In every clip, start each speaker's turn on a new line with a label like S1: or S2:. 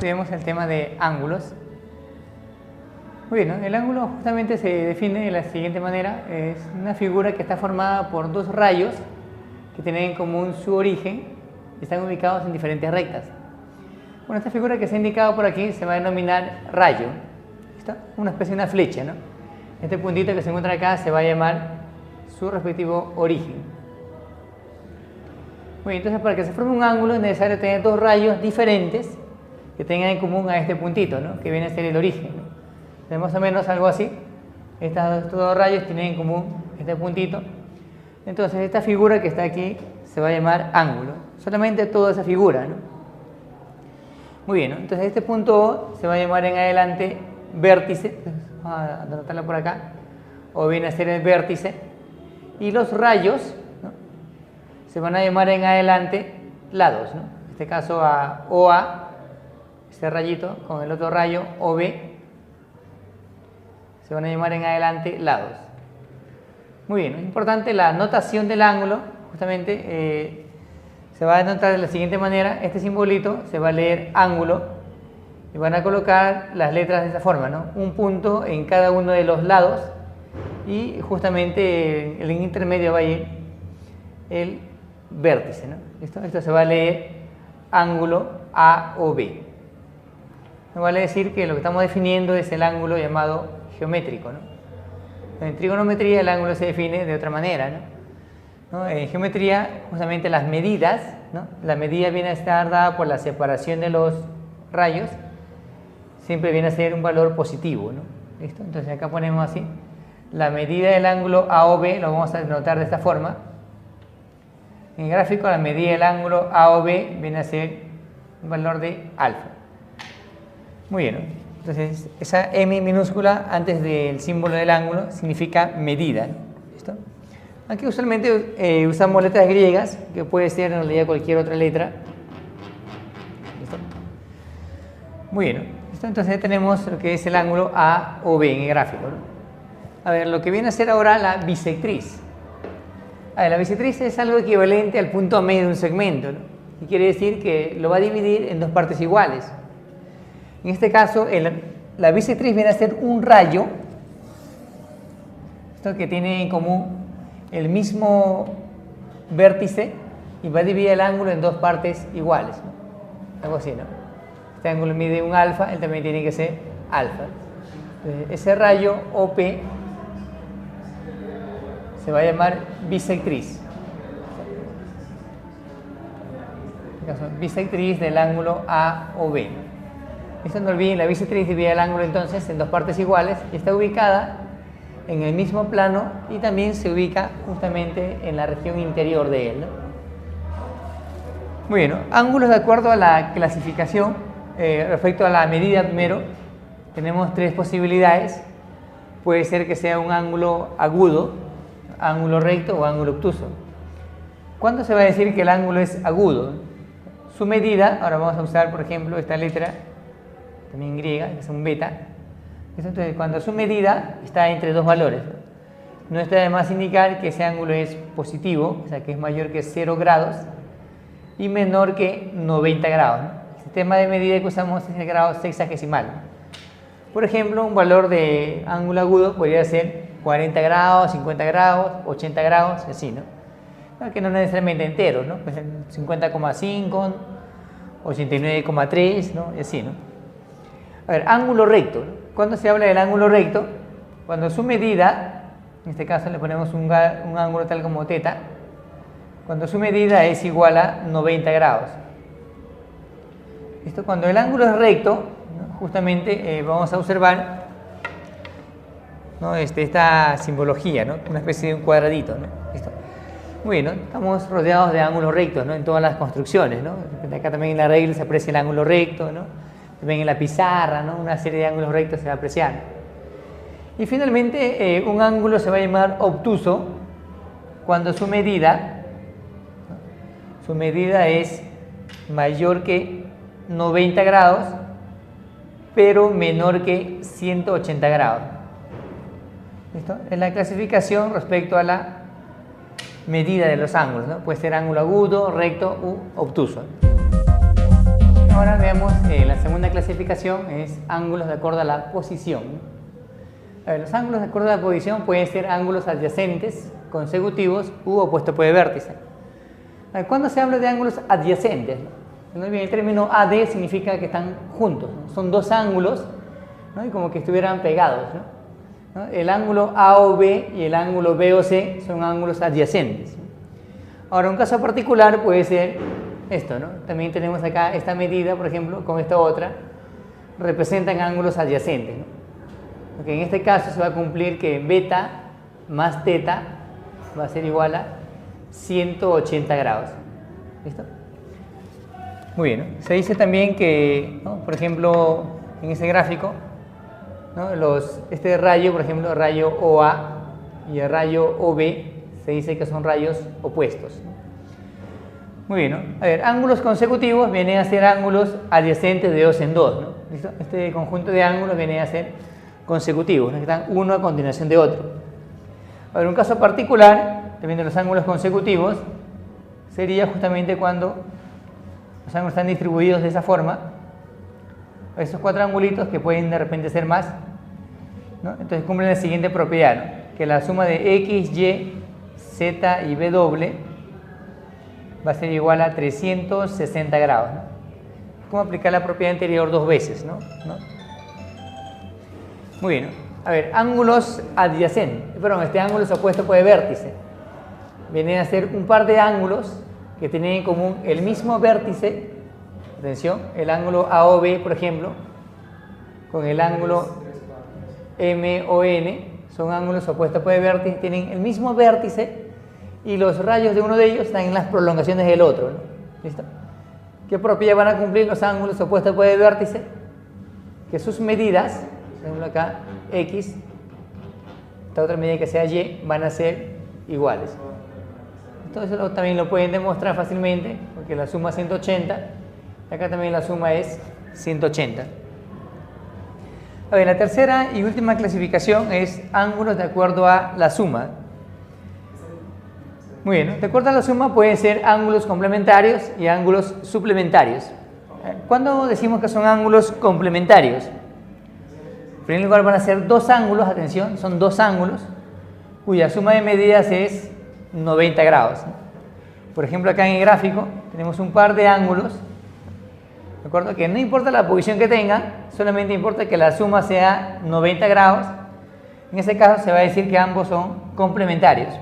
S1: estudiamos el tema de ángulos. Muy bien, ¿no? El ángulo justamente se define de la siguiente manera. Es una figura que está formada por dos rayos que tienen en común su origen y están ubicados en diferentes rectas. Bueno, esta figura que se ha indicado por aquí se va a denominar rayo. ¿Está? Una especie de una flecha, ¿no? Este puntito que se encuentra acá se va a llamar su respectivo origen. Muy bien, entonces para que se forme un ángulo es necesario tener dos rayos diferentes que tengan en común a este puntito, ¿no? Que viene a ser el origen, ¿no? Más o menos algo así. Estos dos rayos tienen en común este puntito. Entonces esta figura que está aquí se va a llamar ángulo. Solamente toda esa figura, ¿no? Muy bien, ¿no? Entonces este punto O se va a llamar en adelante vértice. Vamos a anotarlo por acá. O viene a ser el vértice. Y los rayos, ¿no?, se van a llamar en adelante lados, ¿no? En este caso a OA, este rayito, con el otro rayo OB, se van a llamar en adelante lados. Muy bien, es importante la notación del ángulo. Justamente se va a notar de la siguiente manera. Este simbolito se va a leer ángulo y van a colocar las letras de esa forma, ¿no? Un punto en cada uno de los lados y justamente el intermedio va a ir el vértice, ¿no? ¿Listo? Esto se va a leer ángulo AOB. Vale decir que lo que estamos definiendo es el ángulo llamado geométrico, ¿no? En trigonometría el ángulo se define de otra manera, ¿no? En geometría, justamente las medidas, ¿no? La medida viene a estar dada por la separación de los rayos, siempre viene a ser un valor positivo, ¿no? ¿Listo? Entonces acá ponemos así, la medida del ángulo AOB lo vamos a denotar de esta forma. En el gráfico la medida del ángulo AOB viene a ser un valor de alfa. Muy bien, ¿no? Entonces esa M minúscula antes del símbolo del ángulo significa medida, ¿no? ¿Listo? Aquí usualmente usamos letras griegas, que puede ser en realidad cualquier otra letra. ¿Listo? Muy bien, ¿no? ¿Listo? Entonces tenemos lo que es el ángulo AOB en el gráfico, ¿no? A ver, lo que viene a ser ahora la bisectriz. A ver, la bisectriz es algo equivalente al punto medio de un segmento, ¿no? Y quiere decir que lo va a dividir en dos partes iguales. En este caso, la bisectriz viene a ser un rayo, esto que tiene en común el mismo vértice y va a dividir el ángulo en dos partes iguales, ¿no? Algo así, ¿no? Este ángulo mide un alfa, él también tiene que ser alfa. Entonces, ese rayo OP se va a llamar bisectriz. En este caso, bisectriz del ángulo AOB. Esto no olviden, la bisectriz divide el ángulo entonces en dos partes iguales y está ubicada en el mismo plano y también se ubica justamente en la región interior de él, ¿no? Muy bien, ¿no? Ángulos de acuerdo a la clasificación, respecto a la medida primero, tenemos tres posibilidades. Puede ser que sea un ángulo agudo, ángulo recto o ángulo obtuso. ¿Cuándo se va a decir que el ángulo es agudo? Su medida, ahora vamos a usar por ejemplo esta letra, también griega, que es un beta. Entonces, cuando su medida está entre dos valores, no está de más indicar que ese ángulo es positivo, o sea que es mayor que 0 grados y menor que 90 grados, ¿no? El sistema de medida que usamos es el grado sexagesimal. Por ejemplo, un valor de ángulo agudo podría ser 40 grados, 50 grados, 80 grados, así, ¿no? Que no necesariamente enteros, ¿no? Pues 50,5, 89,3, ¿no? Y así, ¿no? A ver, ángulo recto, ¿no? ¿Cuándo se habla del ángulo recto? Cuando su medida, en este caso le ponemos un ángulo tal como θ, cuando su medida es igual a 90 grados. ¿Listo? Cuando el ángulo es recto, ¿no?, justamente vamos a observar, ¿no?, esta simbología, ¿no?, una especie de un cuadradito, ¿no? ¿Listo? Muy bien, ¿no? Estamos rodeados de ángulos rectos, ¿no?, en todas las construcciones, ¿no? Acá también en la regla se aprecia el ángulo recto, ¿no? También en la pizarra, ¿no?, una serie de ángulos rectos se va apreciando. Y finalmente un ángulo se va a llamar obtuso cuando su medida es mayor que 90 grados pero menor que 180 grados. ¿Listo? Es la clasificación respecto a la medida de los ángulos, ¿no? Puede ser ángulo agudo, recto u obtuso. Ahora veamos la segunda clasificación, es ángulos de acuerdo a la posición. A ver, los ángulos de acuerdo a la posición pueden ser ángulos adyacentes, consecutivos u opuestos por el vértice. A ver, ¿cuándo se habla de ángulos adyacentes? ¿No? El término AD significa que están juntos, ¿no? Son dos ángulos, ¿no? Y como que estuvieran pegados, ¿no? El ángulo AOB y el ángulo BOC son ángulos adyacentes. Ahora, un caso particular puede ser esto, ¿no? También tenemos acá esta medida, por ejemplo, con esta otra, representan ángulos adyacentes, ¿no? Porque en este caso se va a cumplir que beta más teta va a ser igual a 180 grados. ¿Listo? Muy bien, ¿no? Se dice también que, ¿no? Por ejemplo, en ese gráfico, ¿no? Este rayo, por ejemplo, el rayo OA y el rayo OB, se dice que son rayos opuestos, ¿no? Muy bien, ¿no? A ver, ángulos consecutivos vienen a ser ángulos adyacentes de dos en dos, ¿no? ¿Listo? Este conjunto de ángulos viene a ser consecutivos, ¿no? Que están uno a continuación de otro. A ver, un caso particular, también de los ángulos consecutivos, sería justamente cuando los ángulos están distribuidos de esa forma, esos cuatro angulitos que pueden de repente ser más, ¿no? Entonces cumplen la siguiente propiedad, ¿no? Que la suma de X, Y, Z y W va a ser igual a 360 grados, ¿no? ¿Cómo aplicar la propiedad anterior dos veces, ¿no? Muy bien, ¿no? A ver, ángulos adyacentes, perdón, ángulos opuestos por el vértice. Vienen a ser un par de ángulos que tienen en común el mismo vértice, atención, el ángulo AOB, por ejemplo, con el ángulo MON, son ángulos opuestos por el vértice, tienen el mismo vértice y los rayos de uno de ellos están en las prolongaciones del otro, ¿no? ¿Listo? ¿Qué propiedad van a cumplir los ángulos opuestos por el vértice? Que sus medidas, por ejemplo acá, X, esta otra medida que sea Y, van a ser iguales. Entonces también lo pueden demostrar fácilmente, porque la suma es 180, y acá también la suma es 180. A ver, la tercera y última clasificación es ángulos de acuerdo a la suma. Muy bien, ¿no? De acuerdo a la suma pueden ser ángulos complementarios y ángulos suplementarios. ¿Cuándo decimos que son ángulos complementarios? En primer lugar van a ser dos ángulos, atención, son dos ángulos cuya suma de medidas es 90 grados. Por ejemplo, acá en el gráfico tenemos un par de ángulos, ¿de acuerdo? Que no importa la posición que tengan, solamente importa que la suma sea 90 grados. En ese caso se va a decir que ambos son complementarios.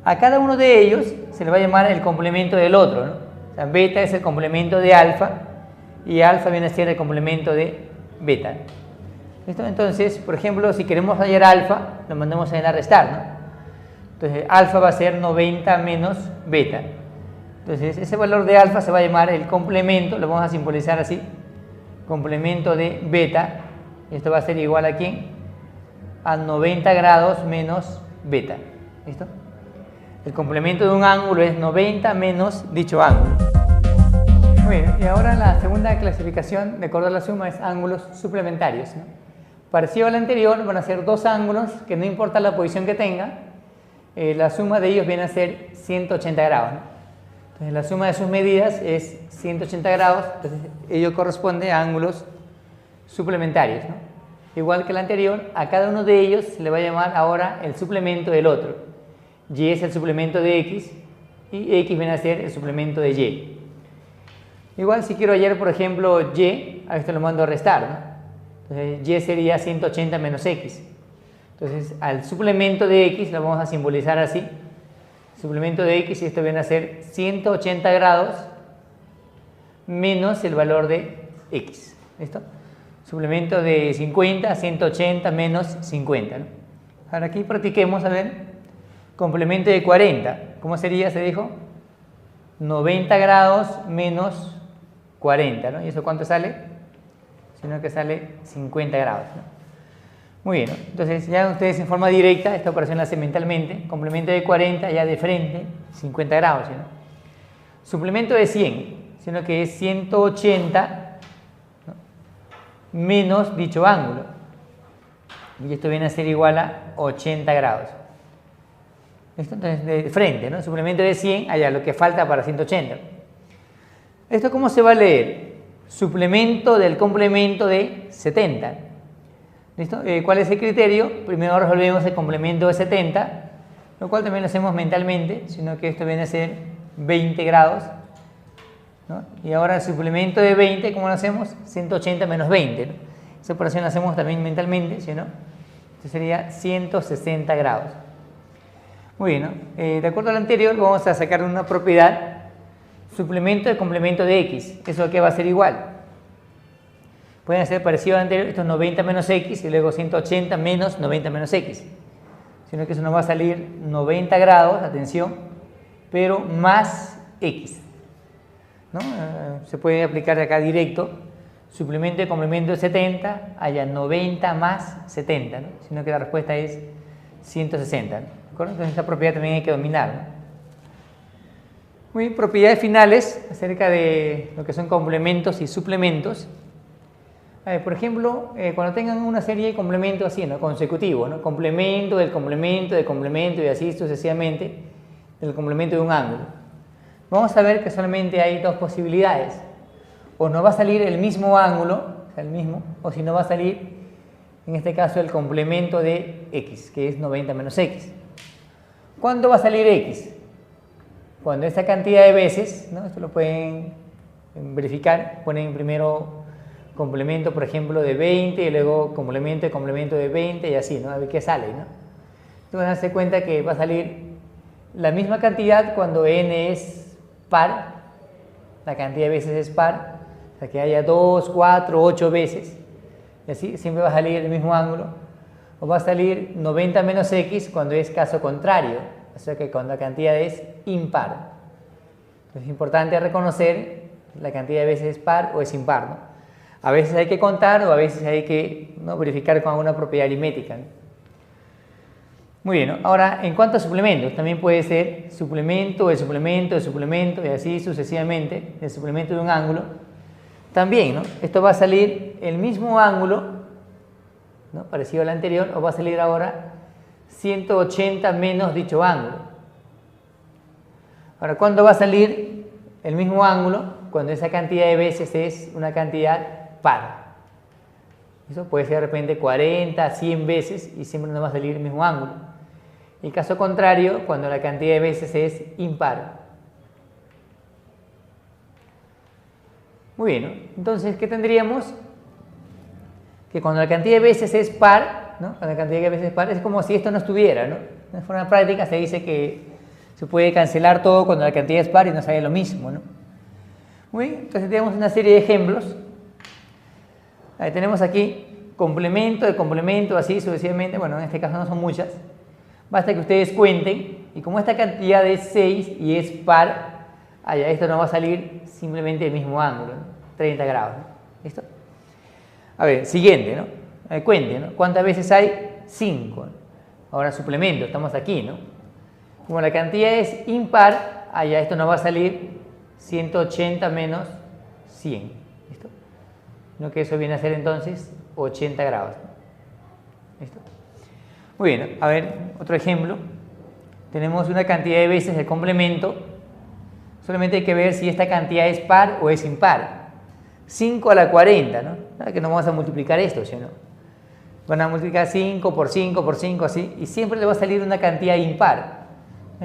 S1: A cada uno de ellos se le va a llamar el complemento del otro, ¿no? O sea, beta es el complemento de alfa y alfa viene a ser el complemento de beta. ¿Listo? Entonces, por ejemplo, si queremos hallar alfa, lo mandamos a restar, ¿no? Entonces, alfa va a ser 90 menos beta. Entonces, ese valor de alfa se va a llamar el complemento, lo vamos a simbolizar así, complemento de beta. Esto va a ser igual a ¿quién? A 90 grados menos beta. ¿Listo? El complemento de un ángulo es 90 menos dicho ángulo. Muy bien, y ahora la segunda clasificación de acuerdo a la suma es ángulos suplementarios, ¿no? Parecido al anterior, van a ser dos ángulos que no importa la posición que tenga, la suma de ellos viene a ser 180 grados, ¿no? Entonces la suma de sus medidas es 180 grados, entonces ello corresponde a ángulos suplementarios, ¿no? Igual que el anterior, a cada uno de ellos se le va a llamar ahora el suplemento del otro. Y es el suplemento de X y X viene a ser el suplemento de Y. Igual si quiero hallar, por ejemplo, Y, a esto lo mando a restar, ¿no? Entonces Y sería 180 menos X. Entonces al suplemento de X lo vamos a simbolizar así. Suplemento de X, y esto viene a ser 180 grados menos el valor de X. ¿Listo? Suplemento de 50, 180 menos 50, ¿no? Ahora aquí practiquemos, a ver. Complemento de 40, ¿cómo sería? Se dijo 90 grados menos 40, ¿no? ¿Y eso cuánto sale? Sino que sale 50 grados, ¿no? Muy bien, ¿no? Entonces ya ustedes en forma directa, esta operación la hacen mentalmente. Complemento de 40 ya de frente, 50 grados, ¿no? Suplemento de 100, sino que es 180, ¿no? Menos dicho ángulo. Y esto viene a ser igual a 80 grados. ¿Listo? Entonces, de frente, ¿no? Suplemento de 100, allá lo que falta para 180. ¿Esto cómo se va a leer? suplemento del complemento de 70. ¿Listo? ¿Cuál es el criterio? Primero resolvemos el complemento de 70, lo cual también lo hacemos mentalmente, sino que esto viene a ser 20 grados, ¿no? Y ahora el suplemento de 20, ¿cómo lo hacemos? 180 menos 20, ¿no? Esa operación la hacemos también mentalmente, ¿sí o no? Esto sería 160 grados. Muy bien, ¿no? De acuerdo al anterior, vamos a sacar una propiedad, suplemento de complemento de x. ¿Eso qué va a ser igual? Pueden ser parecido al anterior, esto es 90 menos x y luego 180 menos 90 menos x. Sino que eso nos va a salir 90 grados, atención, pero más x, ¿no? Se puede aplicar acá directo, suplemento de complemento de 70, haya 90 más 70, ¿no? Sino que la respuesta es 160, ¿no? ¿De acuerdo? Entonces esta propiedad también hay que dominar, ¿no? Muy bien, propiedades finales acerca de lo que son complementos y suplementos. Por ejemplo, cuando tengan una serie de complementos así, ¿no? Consecutivos, ¿no? Complemento del complemento del complemento y así sucesivamente del complemento de un ángulo. Vamos a ver que solamente hay dos posibilidades. O no va a salir el mismo ángulo, o sea, el mismo, o si no va a salir, en este caso, el complemento de x, que es 90 menos x. ¿Cuándo va a salir x? Cuando esta cantidad de veces, ¿no? Esto lo pueden verificar, ponen primero complemento, por ejemplo, de 20 y luego complemento de 20 y así, ¿no? A ver qué sale, ¿no? Entonces van a darse cuenta que va a salir la misma cantidad cuando n es par, la cantidad de veces es par, o sea que haya 2, 4, 8 veces, y así siempre va a salir el mismo ángulo, o va a salir 90 menos x cuando es caso contrario, o sea que cuando la cantidad es impar. Entonces es importante reconocer la cantidad de veces es par o es impar, ¿no? A veces hay que contar o a veces hay que, ¿no? verificar con alguna propiedad aritmética, ¿no? Muy bien, ¿no? Ahora, en cuanto a suplementos, también puede ser suplemento, el suplemento, el suplemento y así sucesivamente, el suplemento de un ángulo. También, ¿no? Esto va a salir el mismo ángulo, ¿no? Parecido al anterior, o va a salir ahora 180 menos dicho ángulo. Ahora, ¿cuándo va a salir el mismo ángulo? Cuando esa cantidad de veces es una cantidad par. Eso puede ser de repente 40, 100 veces y siempre nos va a salir el mismo ángulo. Y caso contrario, cuando la cantidad de veces es impar. Muy bien, ¿no? Entonces, ¿qué tendríamos? Que cuando la cantidad de veces es par, ¿no? Cuando la cantidad de veces es par, es como si esto no estuviera, ¿no? De forma práctica se dice que se puede cancelar todo cuando la cantidad es par y nos sale lo mismo, ¿no? Muy bien, entonces tenemos una serie de ejemplos. Ahí tenemos aquí complemento de complemento, así sucesivamente. Bueno, en este caso no son muchas. Basta que ustedes cuenten. Y como esta cantidad es 6 y es par, allá esto nos va a salir simplemente el mismo ángulo, ¿no? 30 grados, ¿no? ¿Listo? A ver, siguiente, ¿no? Cuenten, ¿no? ¿Cuántas veces hay? 5. Ahora suplemento, estamos aquí, ¿no? Como la cantidad es impar, allá esto nos va a salir 180 menos 100. ¿Listo? Lo que eso viene a ser entonces 80 grados. ¿Listo? Muy bien, a ver, otro ejemplo. Tenemos una cantidad de veces el complemento. Solamente hay que ver si esta cantidad es par o es impar. 5 a la 40, ¿no? Nada que no vamos a multiplicar esto, ¿sí o no? Van a multiplicar 5 por 5 por 5, así, y siempre le va a salir una cantidad impar.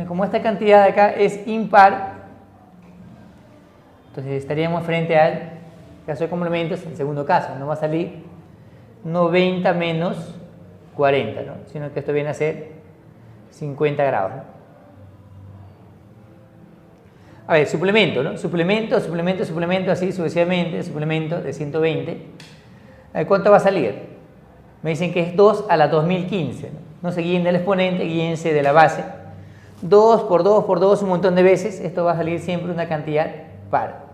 S1: Como esta cantidad de acá es impar, entonces estaríamos frente al caso de complementos, el segundo caso, nos va a salir 90 menos 40, ¿no? Sino que esto viene a ser 50 grados, ¿no? A ver, suplemento, ¿no? Suplemento, suplemento, suplemento, así sucesivamente, suplemento de 120. A ver, ¿cuánto va a salir? Me dicen que es 2 a la 2015, ¿no? No se guíen del exponente, guíense de la base. 2 por 2 por 2 un montón de veces, esto va a salir siempre una cantidad par.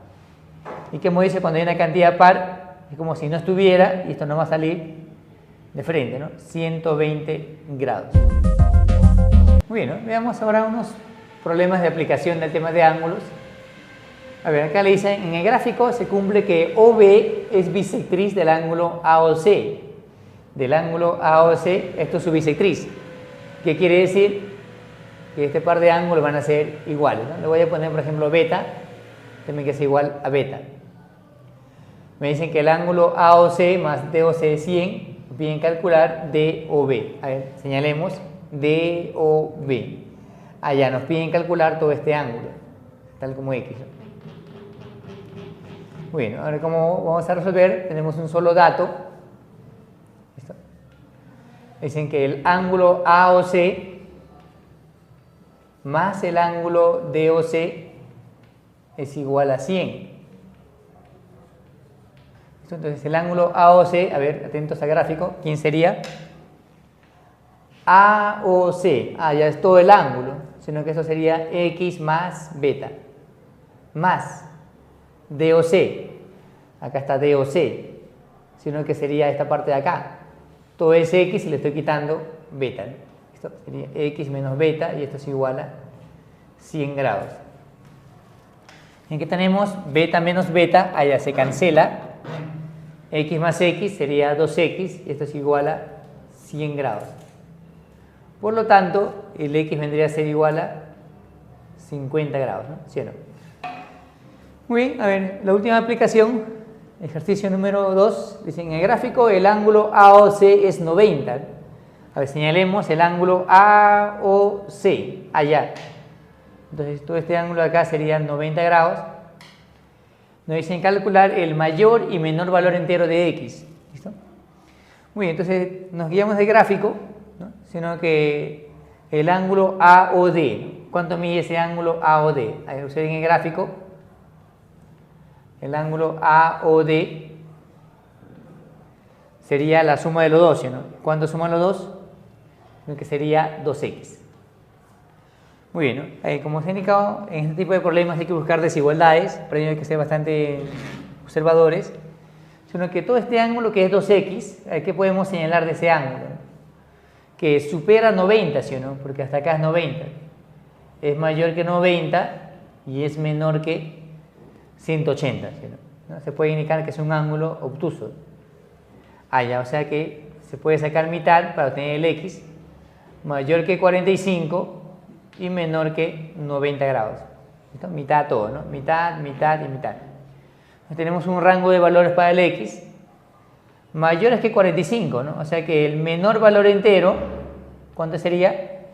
S1: Y como dice, cuando hay una cantidad par, es como si no estuviera y esto no va a salir de frente, ¿no? 120 grados. Muy bien, ¿no? Veamos ahora unos problemas de aplicación del tema de ángulos. A ver, acá le dicen, en el gráfico se cumple que OB es bisectriz del ángulo AOC. Del ángulo AOC, esto es su bisectriz. ¿Qué quiere decir? Que este par de ángulos van a ser iguales, ¿no? Le voy a poner, por ejemplo, beta, también que es igual a beta. Me dicen que el ángulo AOC más DOC es 100, nos piden calcular DOB. A ver, señalemos DOB. Allá nos piden calcular todo este ángulo, tal como X. Muy bien, ahora ¿cómo vamos a resolver? Tenemos un solo dato. ¿Listo? Dicen que el ángulo AOC más el ángulo DOC es igual a 100. Entonces el ángulo AOC, a ver, atentos al gráfico, ¿quién sería? AOC, ya es todo el ángulo, sino que eso sería X más beta, más DOC, acá está DOC, sino que sería esta parte de acá, todo es X y le estoy quitando beta, ¿no? Esto sería X menos beta y esto es igual a 100 grados. En que tenemos beta menos beta, allá se cancela, X más X sería 2X y esto es igual a 100 grados. Por lo tanto, el X vendría a ser igual a 50 grados, ¿no? ¿Sí o no? Muy bien, a ver, la última aplicación, ejercicio número 2, dice en el gráfico el ángulo AOC es 90. A ver, señalemos el ángulo AOC, allá. Entonces, todo este ángulo de acá sería 90 grados. Nos dicen calcular el mayor y menor valor entero de X. ¿Listo? Muy bien, entonces nos guiamos del gráfico, ¿no? Sino que el ángulo AOD, ¿no? ¿Cuánto mide ese ángulo AOD? Ahí observen en el gráfico. El ángulo AOD sería la suma de los dos, ¿no? ¿Cuánto suman los dos? Que sería 2X. Muy bien, ¿no? Como os he indicado, en este tipo de problemas hay que buscar desigualdades, pero hay que ser bastante observadores, sino que todo este ángulo que es 2X, ¿qué podemos señalar de ese ángulo? Que supera 90, ¿sí o no? Porque hasta acá es 90. Es mayor que 90 y es menor que 180, ¿sí o no? Se puede indicar que es un ángulo obtuso. Ya, o sea que se puede sacar mitad para obtener el X, mayor que 45 y menor que 90 grados. ¿Listo? Mitad todo, ¿no? Mitad, mitad y mitad. Entonces tenemos un rango de valores para el X mayores que 45, ¿no? O sea que el menor valor entero, ¿cuánto sería?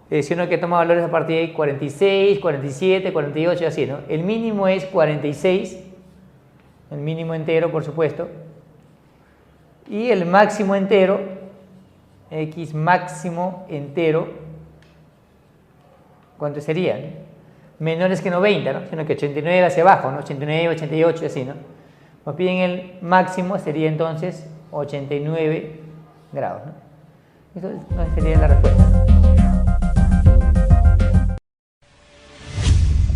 S1: Si uno que toma valores a partir de 46, 47, 48 y así, ¿no? El mínimo es 46, el mínimo entero, por supuesto, y el máximo entero, X máximo entero, ¿cuánto sería? Menores que 90, ¿no? Sino que 89 hacia abajo, ¿no? 89, 88 y así, ¿no? Nos piden el máximo, sería entonces 89 grados, ¿no? Esto sería la respuesta.